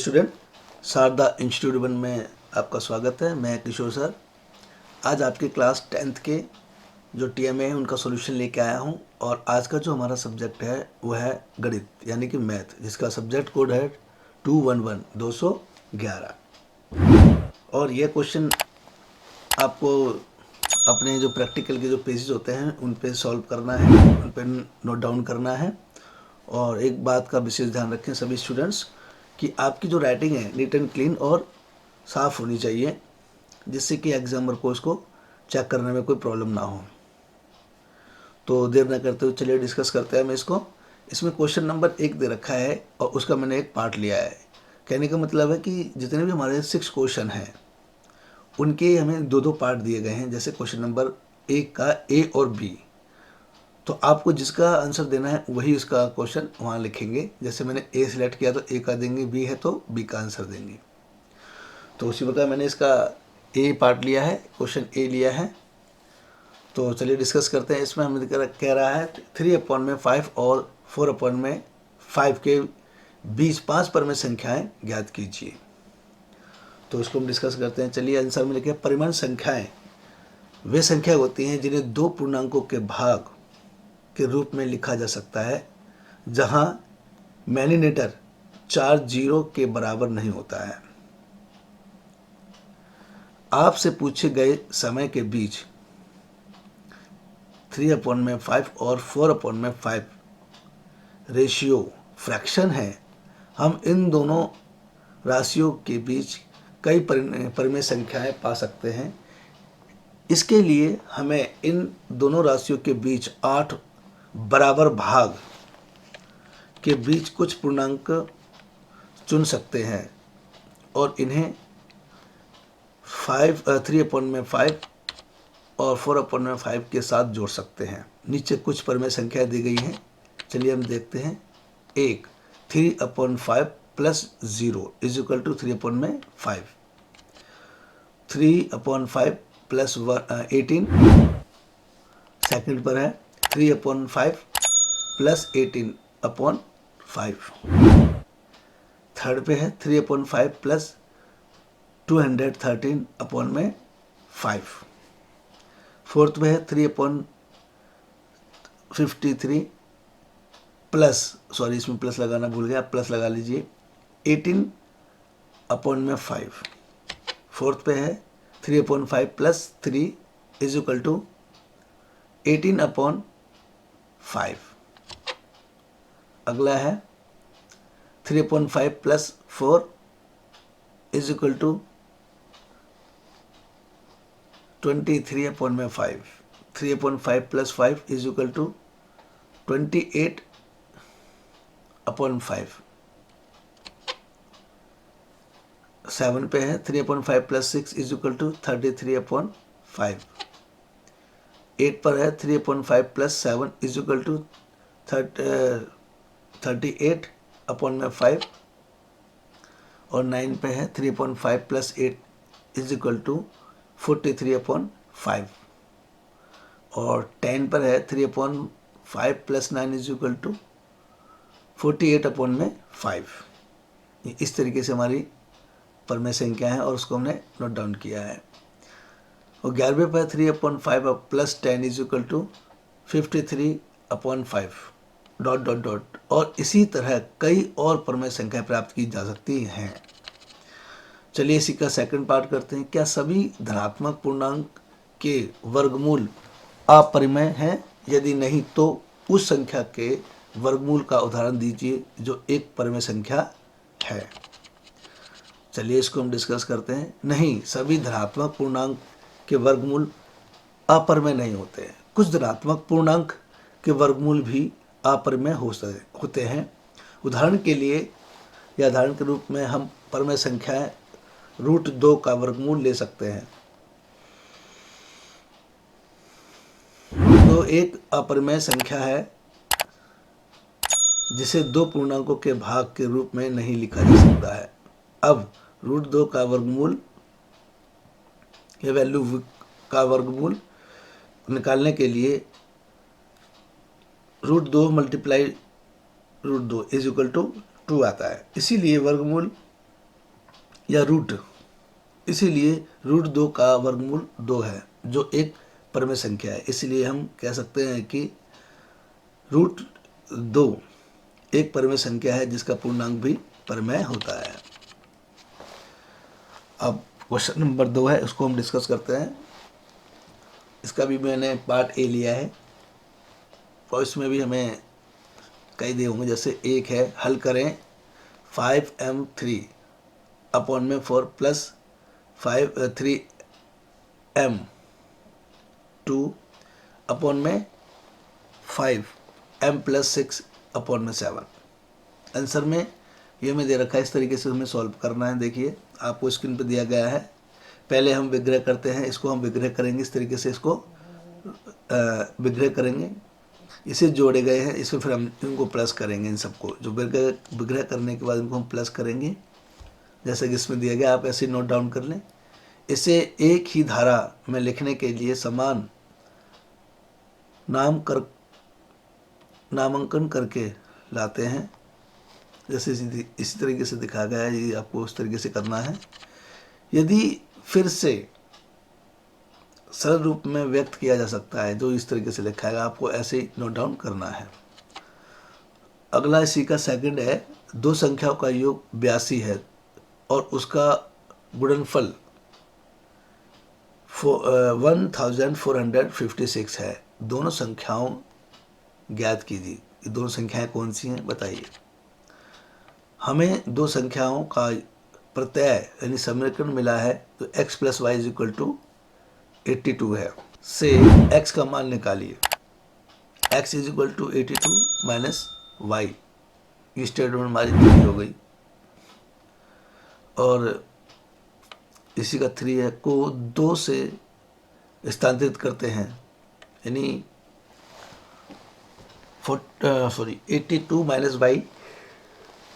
Dear student, Sharda institute one में आपका स्वागत है। मैं किशोर सर आज आपके क्लास 10th के जो टीएमए है उनका सॉल्यूशन लेके आया हूं। और आज का जो हमारा सब्जेक्ट है वो है गणित यानी कि मैथ, जिसका सब्जेक्ट कोड है 211 और ये क्वेश्चन आपको अपने जो प्रैक्टिकल के जो पेजेस होते हैं उन पे सॉल्व करना है, उन पे नोट डाउन करना है। और एक बात का विशेष ध्यान रखें सभी स्टूडेंट्स कि आपकी जो राइटिंग है नीट एंड क्लीन और साफ़ होनी चाहिए, जिससे कि एग्जामर को उसको चेक करने में कोई प्रॉब्लम ना हो। तो देर न करते हुए चलिए डिस्कस करते हैं हम इसको। इसमें क्वेश्चन नंबर 1 दे रखा है और उसका मैंने एक पार्ट लिया है। कहने का मतलब है कि जितने भी हमारे 6 क्वेश्चन हैं उनके हमें दो दो पार्ट दिए गए हैं। जैसे क्वेश्चन नंबर 1 का ए और बी, तो आपको जिसका आंसर देना है वही उसका क्वेश्चन वहाँ लिखेंगे। जैसे मैंने ए सिलेक्ट किया तो ए का देंगे, बी है तो बी का आंसर देंगे। तो उसी प्रकार मैंने इसका ए पार्ट लिया है, क्वेश्चन ए लिया है। तो चलिए डिस्कस करते हैं। इसमें हमें कह रहा है 3/5 और 4/5 के बीच 5 परमेय संख्याएं ज्ञात कीजिए। तो इसको हम डिस्कस करते हैं। चलिए आंसर में लिखे परिमाण संख्याएं वे संख्या होती हैं जिन्हें दो पूर्णांकों के भाग के रूप में लिखा जा सकता है जहां मैनिनेटर 4 जीरो के बराबर नहीं होता है। आपसे पूछे गए समय के बीच 3/5 और 4/5 रेशियो फ्रैक्शन है। हम इन दोनों राशियों के बीच कई परिमेय संख्याएं पा सकते हैं। इसके लिए हमें इन दोनों राशियों के बीच 8 बराबर भाग के बीच कुछ पूर्णांक चुन सकते हैं और इन्हें 3/5 और 4/5 के साथ जोड़ सकते हैं। नीचे कुछ परिमेय संख्या दी गई हैं, चलिए हम देखते हैं। 1 3/5 plus 0 is equal to 3/5। 3/5 plus 18 second पर है। 3/5 प्लस 18/5 थर्ड पे है। 3/5 प्लस 213/5 फोर्थ में है। 3/53 प्लस, सॉरी इसमें प्लस लगाना भूल गया, प्लस लगा लीजिए, 18/5 फोर्थ पे है। 3/5 प्लस 3 इज इक्वल टू 18/5। अगला है 3/5 plus 4 is equal to 23/5। 3/5 plus 5 is equal to 28/5। 7 पे है। 3/5 प्लस 6 इज इक्वल टू 33/5। 8 पर है। 3/5 प्लस 7 इज इक्वल टू 38/5 और 9 पे है। 3/5 प्लस 8 इज इक्वल टू 43/5 और 10 पर है। 3/5 प्लस 9 इज इक्वल टू 48/5। इस तरीके से हमारी परमेय संख्या है और उसको हमने नोट डाउन किया है। और 11वें पर 3/5 plus 10 is equal to 53/5 dot dot dot. और इसी तरह कई और परमेय संख्या प्राप्त की जा सकती हैं। चलिए इसी का सेकंड पार्ट करते हैं। क्या सभी धनात्मक पूर्णांक के वर्गमूल अपरिमेय हैं? यदि नहीं तो उस संख्या के वर्गमूल का उदाहरण दीजिए जो एक परिमेय संख्या है। चलिए इसको हम डिस्कस करते हैं। नहीं, सभी धनात्मक पूर्णांक के वर्गमूल अपरिमेय नहीं होते हैं। कुछ धनात्मक पूर्णांक के वर्गमूल भी अपरिमेय होते हैं। उदाहरण के लिए या उदाहरण के रूप में हम परिमेय संख्याएं √2 का वर्गमूल ले सकते हैं। √2 एक अपरिमेय संख्या है जिसे दो पूर्णांकों के भाग के रूप में नहीं लिखा जा सकता है। अब √2 का वर्गमूल या वैल्यू का वर्गमूल निकालने के लिए √2 मल्टीप्लाई √2 इज इक्वल टू 2 आता है। इसीलिए वर्गमूल या रूट, इसीलिए रूट 2 का वर्गमूल 2 है जो एक परमेय संख्या है। इसलिए हम कह सकते हैं कि रूट 2 एक परमेय संख्या है जिसका पूर्णांक भी परमेय होता है। अब क्वेश्चन नंबर 2 है, उसको हम डिस्कस करते हैं। इसका भी मैंने पार्ट ए लिया है और इसमें भी हमें कई दिए होंगे। जैसे एक है, हल करें 5m3 अपॉन में 4 प्लस 3m2 अपॉन में 5m प्लस 6 अपॉन में 7। आंसर में ये हमें दे रखा है, इस तरीके से हमें सॉल्व करना है। देखिए आपको स्क्रीन पर दिया गया है। पहले हम विग्रह करते हैं, इसको हम विग्रह करेंगे, इस तरीके से इसको विग्रह करेंगे। इसे जोड़े गए हैं, इसमें फिर हम इनको प्लस करेंगे। इन सबको जो विग्रह करने के बाद इनको हम प्लस करेंगे, जैसा कि इसमें दिया गया। आप ऐसे नोट डाउन कर लें। इसे एक ही धारा में लिखने के लिए समान नामांकन करके लाते हैं। जैसे इसी तरीके से दिखाया गया है, ये आपको उस तरीके से करना है। यदि फिर से सरल रूप में व्यक्त किया जा सकता है जो इस तरीके से लिखा है, आपको ऐसे ही नोट डाउन करना है। अगला इसी का सेकंड है, दो संख्याओं का योग 82 है और उसका गुणनफल 1456 है। दोनों संख्याओं ज्ञात कीजिए। ये दोनों संख्याएं कौन सी हैं बताइए। हमें दो संख्याओं का प्रत्यय यानी समीकरण मिला है, तो x plus y is equal to 82 है। से x का मान निकालिए। x is equal to 82 minus y, ये स्टेटमेंट हमारी 3 हो गई। और इसी का 3 है को 2 से स्थानांतरित करते हैं, यानी 82 माइनस वाई।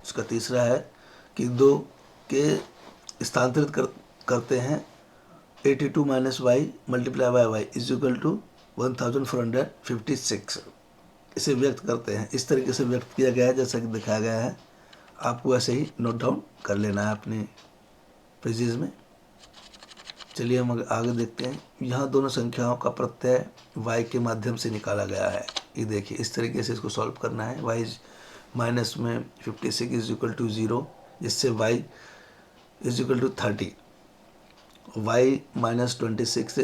इसका तीसरा है कि 2 के स्थानांतरित करते हैं 82 minus y multiply by y is equal to 1456। इसे व्यक्त करते हैं, इस तरीके से व्यक्त किया गया है जैसा कि दिखाया गया है। आपको ऐसे ही नोट डाउन कर लेना है अपने पेजेस में। चलिए हम आगे देखते हैं। यहाँ दोनों संख्याओं का प्रत्यय y के माध्यम से निकाला गया है। ये देखिए इस तरीके से इसको सॉल्व करना है। y माइनस में 56 इज इक्वल टू 0, जिससे y is equal to 30। y minus 26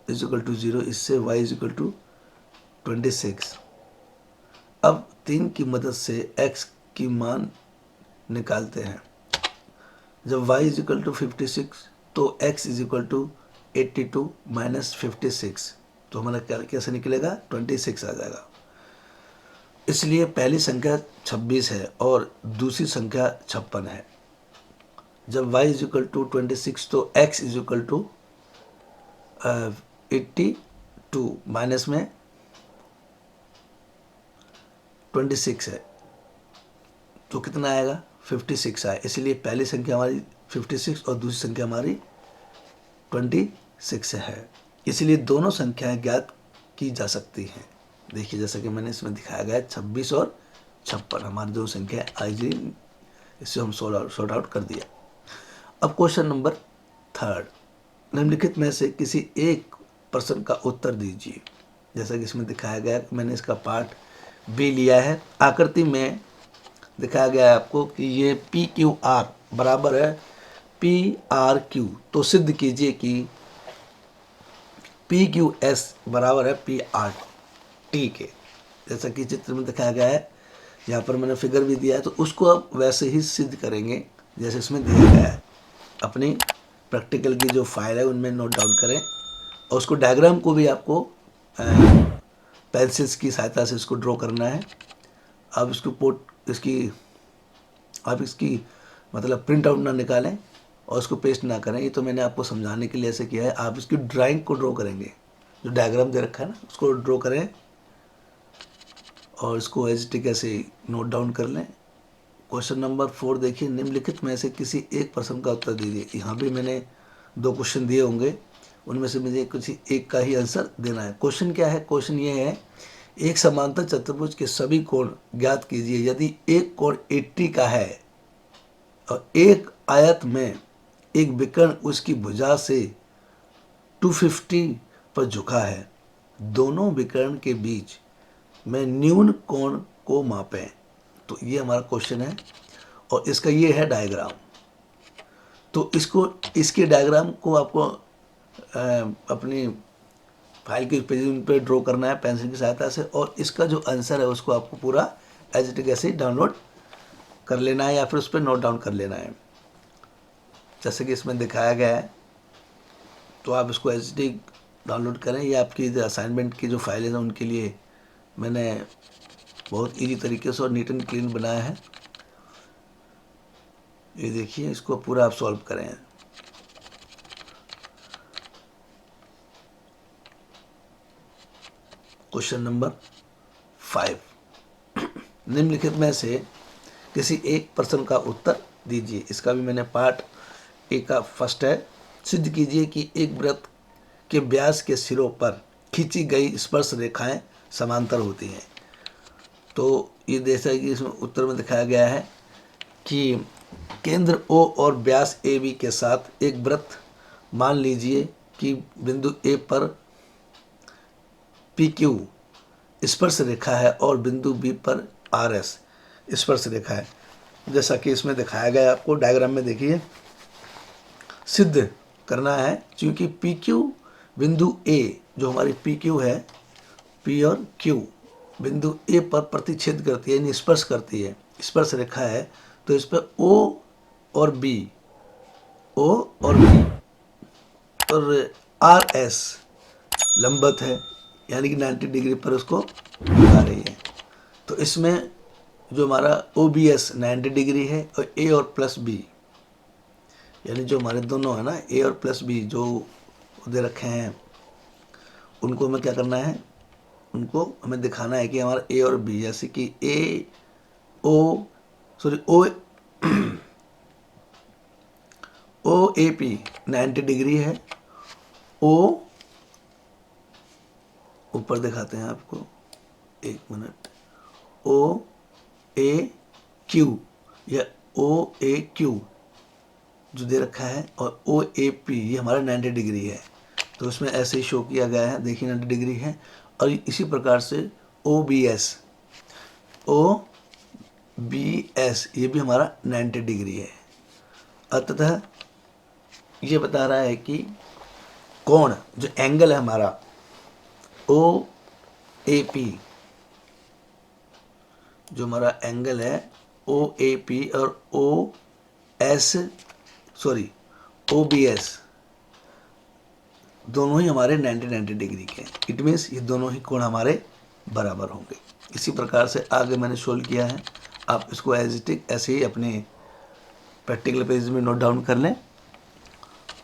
is equal to 0, इससे y इज इक्वल टू 26। अब 3 की मदद से x की मान निकालते हैं। जब y इज इक्वल टू 56 तो x is equal to 82 minus 56, तो हमारा कैसे निकलेगा 26 आ जाएगा। इसलिए पहली संख्या 26 है और दूसरी संख्या 56 है। जब y इज इक्वल टू 26 तो x is equal to 82 minus में 26 है, तो कितना आएगा 56 आए। इसलिए पहली संख्या हमारी 56 और दूसरी संख्या हमारी 26 है। इसलिए दोनों संख्याएं ज्ञात की जा सकती हैं। देखिए जैसा कि मैंने इसमें दिखाया गया है 26 और 56 हमारी दो संख्या आईजी, इससे हम सॉर्ट आउट कर दिया। अब क्वेश्चन नंबर 3, निम्नलिखित में से किसी एक प्रश्न का उत्तर दीजिए। जैसा कि इसमें दिखाया गया है, मैंने इसका पार्ट बी लिया है। आकृति में दिखाया गया है आपको कि ये पी क्यू आर बराबर है पी आर क्यू, तो सिद्ध कीजिए कि पी क्यू एस बराबर है पी आर टी के। जैसा कि चित्र में दिखाया गया है, यहाँ पर मैंने फिगर भी दिया है, तो उसको अब वैसे ही सिद्ध करेंगे जैसे इसमें दिया गया है। अपनी प्रैक्टिकल की जो फाइल है उनमें नोट डाउन करें और उसको डायग्राम को भी आपको पेंसिल्स की सहायता से इसको ड्रॉ करना है। अब इसकी मतलब प्रिंट आउट ना निकालें और इसको पेस्ट ना करें। ये तो मैंने आपको समझाने के लिए ऐसे किया है। आप इसकी ड्राइंग को ड्रॉ करेंगे, जो डायग्राम दे रखा है ना उसको ड्रॉ करें और इसको एज टिक ऐसे नोट डाउन कर लें। क्वेश्चन नंबर 4 देखिए, निम्नलिखित में से किसी एक प्रश्न का उत्तर दीजिए। यहाँ भी मैंने 2 क्वेश्चन दिए होंगे, उनमें से मुझे किसी एक का ही आंसर देना है। क्वेश्चन क्या है? क्वेश्चन ये है, एक समांतर चतुर्भुज के सभी कोण ज्ञात कीजिए। यदि एक कोण 80 का है और एक आयत में एक विकर्ण उसकी भुजा से 250 पर झुका है, दोनों विकर्ण के बीच में न्यून कोण को मापें। तो ये हमारा क्वेश्चन है और इसका ये है डायग्राम। तो इसके डायग्राम को आपको अपनी फाइल के पेज पे ड्रॉ करना है पेंसिल की सहायता से, और इसका जो आंसर है उसको आपको पूरा एज इट इज ऐसे डाउनलोड कर लेना है या फिर उस पर नोट डाउन कर लेना है जैसे कि इसमें दिखाया गया है। तो आप इसको एज इट इज डाउनलोड करें। ये आपकी असाइनमेंट की जो फाइलें हैं उनके लिए मैंने बहुत इजी तरीके से और नीट एंड क्लीन बनाया है। ये देखिए, इसको पूरा आप सॉल्व करें। क्वेश्चन नंबर 5, निम्नलिखित में से किसी एक प्रश्न का उत्तर दीजिए। इसका भी मैंने पार्ट ए का फर्स्ट है। सिद्ध कीजिए कि एक वृत्त के व्यास के सिरों पर खींची गई स्पर्श रेखाएं समांतर होती हैं। तो ये जैसा कि इसमें उत्तर में दिखाया गया है कि केंद्र O और व्यास AB के साथ एक वृत्त, मान लीजिए कि बिंदु A पर PQ स्पर्श रेखा है और बिंदु B पर RS स्पर्श रेखा है, जैसा कि इसमें दिखाया गया है। आपको डायग्राम में देखिए, सिद्ध करना है क्योंकि PQ बिंदु A जो हमारी PQ है, P और Q बिंदु A पर प्रतिच्छेद करती है, यानी स्पर्श करती है, स्पर्श रेखा है। तो इस पर O और B और RS लंबवत है, यानी कि 90 डिग्री पर उसको आ रही है। तो इसमें जो हमारा OBS 90 डिग्री है और A और प्लस B, यानी जो हमारे दोनों है ना A और प्लस B जो दे रखे हैं, उनको हमें क्या करना है, उनको हमें दिखाना है कि हमारा A और B, जैसे कि OAP 90 डिग्री है, O ऊपर दिखाते हैं आपको, एक मिनट, OAQ या OAQ जो दे रखा है और OAP ये हमारा 90 डिग्री है। तो उसमें ऐसे ही शो किया गया है, देखिए 90 डिग्री है। और इसी प्रकार से OBS ये भी हमारा 90 डिग्री है। अतः ये बता रहा है कि कोण जो एंगल है हमारा OAP, जो हमारा एंगल है OAP और OBS दोनों ही हमारे 90 डिग्री के हैं। इट मीन्स ये दोनों ही कोण हमारे बराबर होंगे। इसी प्रकार से आगे मैंने सोल्व किया है, आप इसको एज इट इज ऐसे ही अपने प्रैक्टिकल पेज में नोट डाउन कर लें।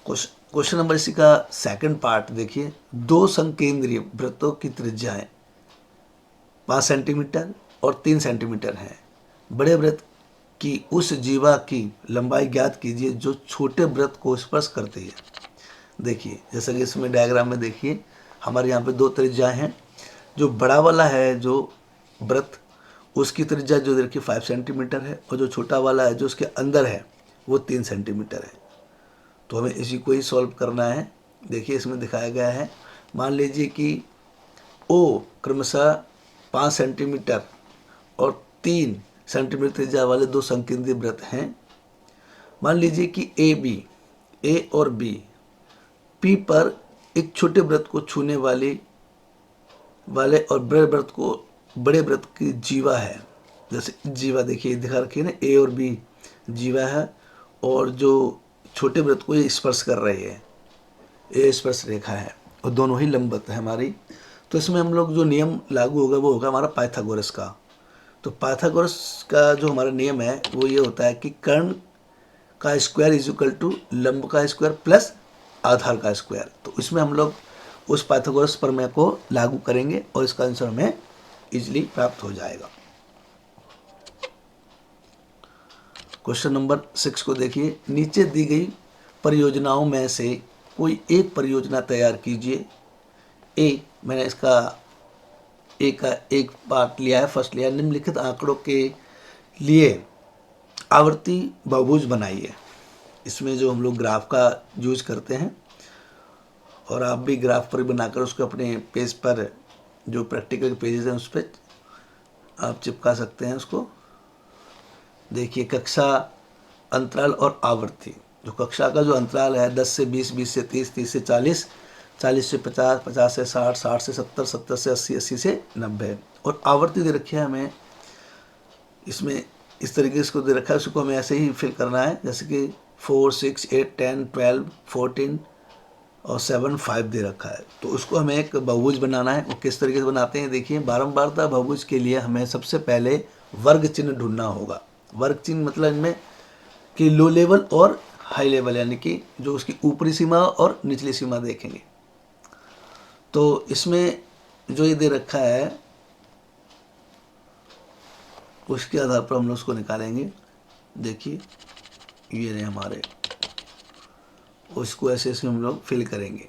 क्वेश्चन नंबर इसी का सेकंड पार्ट देखिए, दो संकेंद्रीय वृत्तों की त्रिज्याएं 5 सेंटीमीटर और 3 सेंटीमीटर है। बड़े वृत्त की उस जीवा की लंबाई ज्ञात कीजिए जो छोटे वृत्त को स्पर्श करती है। देखिए, जैसा कि इसमें डायग्राम में देखिए, हमारे यहाँ पे दो त्रिज्याएं हैं। जो बड़ा वाला है जो वृत्त, उसकी त्रिज्या जो देखिए 5 सेंटीमीटर है, और जो छोटा वाला है जो उसके अंदर है वो 3 सेंटीमीटर है। तो हमें इसी को ही सॉल्व करना है। देखिए, इसमें दिखाया गया है, मान लीजिए कि O क्रमशः 5 सेंटीमीटर और 3 सेंटीमीटर त्रिज्या वाले दो संकेंद्रीय वृत्त हैं। मान लीजिए कि A और B P पर एक छोटे वृत्त को छूने वाले और बड़े वृत्त की जीवा है। जैसे जीवा देखिए दिखा रखी है ना, A और B जीवा है, और जो छोटे वृत्त को ये स्पर्श कर रही है, ये स्पर्श रेखा है, और दोनों ही लंबवत है हमारी। तो इसमें हम लोग जो नियम लागू होगा वो होगा हमारा पाइथागोरस का। तो पाइथागोरस का जो हमारा नियम है वो ये होता है कि कर्ण का स्क्वायर इज इक्वल टू लंब का स्क्वायर प्लस आधार का स्क्वायर। तो इसमें हम लोग उस पाइथागोरस प्रमेय को लागू करेंगे और इसका आंसर हमें इजीली प्राप्त हो जाएगा। क्वेश्चन नंबर 6 को देखिए, नीचे दी गई परियोजनाओं में से कोई एक परियोजना तैयार कीजिए। मैंने इसका एक पार्ट लिया है, फर्स्ट लिया, निम्नलिखित आंकड़ों के लिए आवर्ती बहुभुज बनाइए। इसमें जो हम लोग ग्राफ का यूज करते हैं, और आप भी ग्राफ पर बनाकर उसको अपने पेज पर, जो प्रैक्टिकल पेजेस हैं उस पर आप चिपका सकते हैं उसको। देखिए कक्षा, अंतराल और आवर्ती। जो कक्षा का जो अंतराल है 10 से 20, 20 से 30, 30 से 40, 40 से 50, 50 से 60, 60 से 70, 70 से 80, 80 से 90। और आवर्ती दे रखी है हमें, इसमें इस तरीके से इसको दे रखा है, उसको हमें ऐसे ही फिल करना है, जैसे कि 4, 6, 8, 10, 12, 14 और 7, 5 दे रखा है। तो उसको हमें एक बहुभुज बनाना है। वो किस तरीके से बनाते हैं देखिए। बारंबारता बहुभुज के लिए हमें सबसे पहले वर्ग चिन्ह ढूंढना होगा। वर्ग चिन्ह मतलब इनमें कि लो लेवल और हाई लेवल, यानी कि जो उसकी ऊपरी सीमा और निचली सीमा देखेंगे। तो इसमें जो ये दे रखा है उसके आधार पर हम लोग उसको निकालेंगे। देखिए ये रहे हमारे, उसको ऐसे ऐसे हम लोग फिल करेंगे।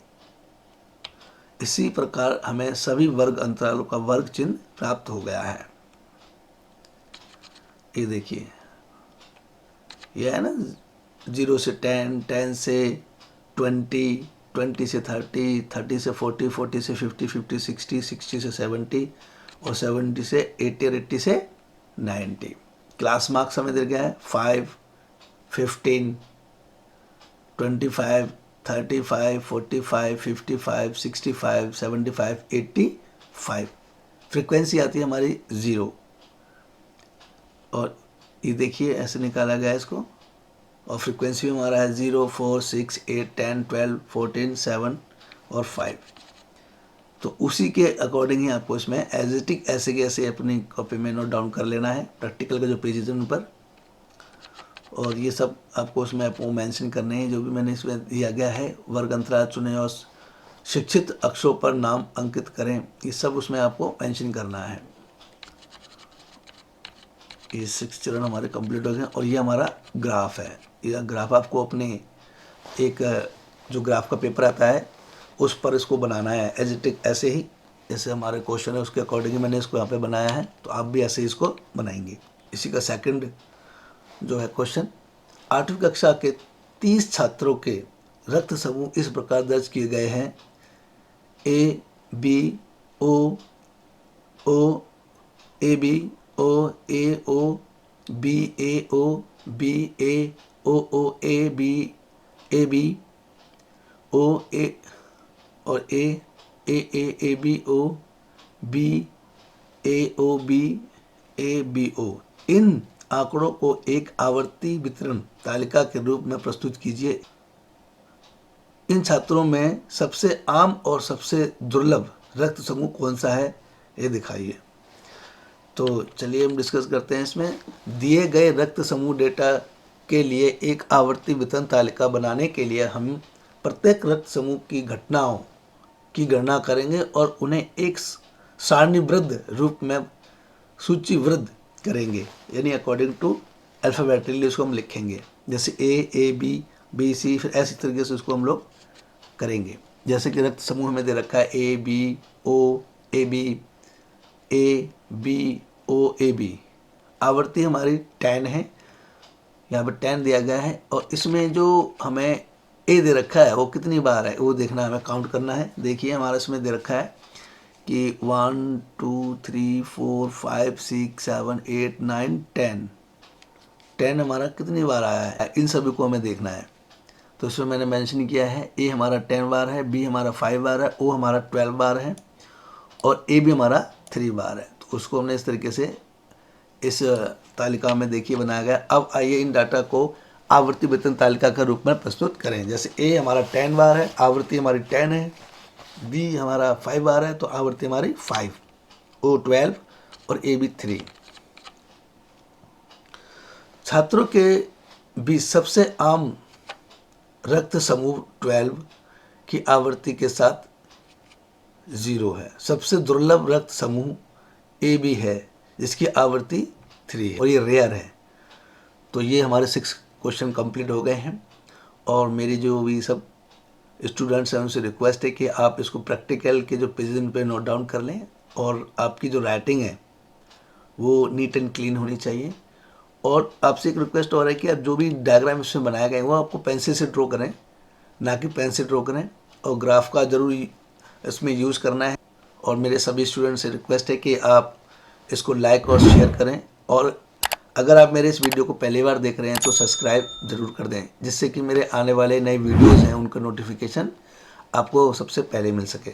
इसी प्रकार हमें सभी वर्ग अंतरालों का वर्ग चिन्ह प्राप्त हो गया है। ये देखिए, ये है ना 0 से 10, 10 से 20, 20 से 30, 30 से 40, 40 से 50, 50 60, 60 से 70 और 70 से 80 और 80 से 90। क्लास मार्क्स हमें दे गया है 5, 15, 25, 35, 45, 55, 65, 75, 85। फ्रीक्वेंसी आती है हमारी 0। और ये देखिए ऐसे निकाला गया है इसको। और फ्रीक्वेंसी में हमारा है 0, 4, 6, 8, 10, 12, 14, 7 और 5। तो उसी के अकॉर्डिंग ही आपको इसमें एज इट इज ऐसे के ऐसे अपनी कॉपी में नोट डाउन कर लेना है, प्रैक्टिकल का जो पेजेज है उन पर। और ये सब आपको उसमें आपको मेंशन करने हैं जो भी मैंने इसमें दिया गया है। वर्ग अंतराल चुनें और शिक्षित अक्षरों पर नाम अंकित करें, ये सब उसमें आपको मेंशन करना है। ये 6 चरण हमारे कंप्लीट हो गए। और ये हमारा ग्राफ है। ये ग्राफ आपको अपने एक जो ग्राफ का पेपर आता है उस पर इसको बनाना है एज इट इज, ऐसे ही जैसे हमारे क्वेश्चन है उसके अकॉर्डिंग मैंने इसको यहाँ पे बनाया है। तो आप भी ऐसे ही इसको बनाएंगे। इसी का सेकंड जो है क्वेश्चन, 8वीं कक्षा के 30 छात्रों के रक्त समूह इस प्रकार दर्ज किए गए हैं: A B O O A B O A O B A O B A O A B O A और A B O B A B O. इन आंकड़ों को एक आवर्ती वितरण तालिका के रूप में प्रस्तुत कीजिए। इन छात्रों में सबसे आम और सबसे दुर्लभ रक्त समूह कौन सा है, ये दिखाइए। तो चलिए हम डिस्कस करते हैं इसमें। दिए गए रक्त समूह डेटा के लिए एक आवर्ती वितरण तालिका बनाने के लिए हम प्रत्येक रक्त समूह की घटनाओं की गणना करेंगे और उन्हें एक सारणीबद्ध रूप में सूचीबद्ध करेंगे, यानी अकॉर्डिंग टू अल्फ़ाबेटिकली उसको हम लिखेंगे। जैसे ए बी, बी सी, फिर ऐसी तरीके से उसको हम लोग करेंगे। जैसे कि रक्त समूह हमें दे रखा है ए बी ओ ए बी। आवर्ती हमारी 10 है, यहाँ पर 10 दिया गया है। और इसमें जो हमें ए दे रखा है वो कितनी बार है वो देखना है, हमें काउंट करना है। देखिए हमारा इसमें दे रखा है कि 1 2 3 4 5 6 7 8 9 10। 10 हमारा कितनी बार आया है, इन सभी को हमें देखना है। तो इसमें मैंने मेंशन किया है ए हमारा 10 बार है, बी हमारा 5 बार है, ओ हमारा 12 बार है और ए भी हमारा 3 बार है। तो उसको हमने इस तरीके से इस तालिका में देखिए बनाया गया। अब आइए इन डाटा को आवर्ती वेतन तालिका के रूप में प्रस्तुत करें। जैसे ए हमारा 10 बार है, आवृत्ति हमारी 10 है, बी हमारा 5 बार है तो आवृत्ति हमारी 5, ओ 12 और ए भी 3। छात्रों के बीच सबसे आम रक्त समूह 12 की आवृत्ति के साथ 0 है। सबसे दुर्लभ रक्त समूह ए बी है जिसकी आवृत्ति 3 है और ये रेयर है। तो ये हमारे 6 क्वेश्चन कंप्लीट हो गए हैं। और मेरी जो भी सब स्टूडेंट्स हैं उनसे रिक्वेस्ट है कि आप इसको प्रैक्टिकल के जो पेजेस पे नोट डाउन कर लें और आपकी जो राइटिंग है वो नीट एंड क्लीन होनी चाहिए। और आपसे एक रिक्वेस्ट और है कि आप जो भी डायग्राम इसमें बनाए गए वो आपको पेंसिल से ड्रॉ करें, ना कि पेन से ड्रॉ करें, और ग्राफ का ज़रूर इसमें यूज़ करना है। और मेरे सभी स्टूडेंट्स से रिक्वेस्ट है कि आप इसको लाइक और शेयर करें, और अगर आप मेरे इस वीडियो को पहली बार देख रहे हैं तो सब्सक्राइब ज़रूर कर दें, जिससे कि मेरे आने वाले नए वीडियोज़ हैं उनका नोटिफिकेशन आपको सबसे पहले मिल सके।